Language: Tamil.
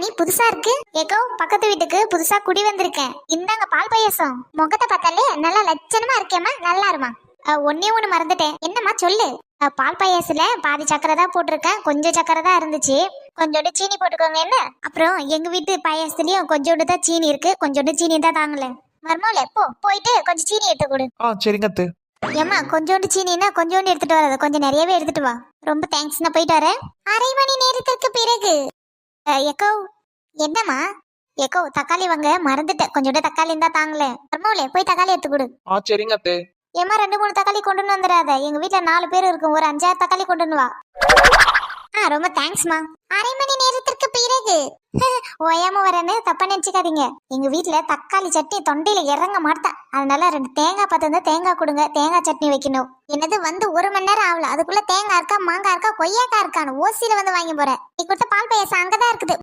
நீ புதுசா இருக்கு. ஏக்கோ பக்கத்து வீட்டுக்கு புதுசா குடி வந்திருக்கேன். இந்தாங்க பால் பாயாசம். முகத்தை பார்த்தாலே நல்லா லட்சணமா இருக்கேம்மா, நல்லா இருமா. ஒன்னே ஒண்ணு மறந்துட்டேன். என்னம்மா சொல்லு. பால் பாயாசத்துல பாதி சக்கரை தான் போட்டிருக்கேன், கொஞ்சம் சக்கரை தான் இருந்துச்சு. கொஞ்சோண்டு சீனி போட்டுக்கோங்க என்ன. அப்புறம் எங்க வீட்டு பாயாசத்துலயும் கொஞ்சோண்டு தான் சீனி இருக்கு, கொஞ்சோண்டு சீனி தான் தாங்கல. மர்மோல போயிட்டு கொஞ்சம் சீனி எடுத்து கொடு. சரிங்க அத்தை. ஏம்மா கொஞ்சோண்டு சீனினா கொஞ்சோண்டு எடுத்துட்டு வராத, கொஞ்சம் நிறையவே எடுத்துட்டு வா. ரொம்ப தேங்க்ஸ், நான் போயிட்டு வரேன். அரை மணி நேரத்துக்கு பிறகு. எக்கோ என்னம்மா. எக்கோ தக்காளி வாங்க மறந்துட்டேன், கொஞ்சோண்டு தக்காளி இருந்தா தாங்களே. மர்மோல போய் தக்காளி எடுத்து கொடு. சரிங்க அத்தை. ஏமா 2-3 தக்காளி கொண்டு வந்துடாத, எங்க வீட்டுல 4 பேர் இருக்கும், ஒரு 5-6 தக்காளி கொண்டு வா. ரொம்ப தேங்க்ஸ்மா. அரை மணி நேரத்திற்கு பிறகு. ஓயாம வரேன்னு தப்பா நினைச்சுக்காதீங்க. எங்க வீட்டுல தக்காளி சட்னி தொண்டையில இறங்க மாட்டேன், அதனால 2 தேங்காய் பார்த்து தேங்காய் கொடுங்க, தேங்காய் சட்னி வைக்கணும். என்னது வந்து 1 மணி நேரம் ஆகல, அதுக்குள்ள தேங்காய் இருக்கா, மாங்காய் இருக்கா, கொய்யாக்காய் இருக்கான்னு ஓசியில வந்து வாங்கி போறேன். நீ கொடுத்த பால் பாயாசம் அங்கதான் இருக்குது,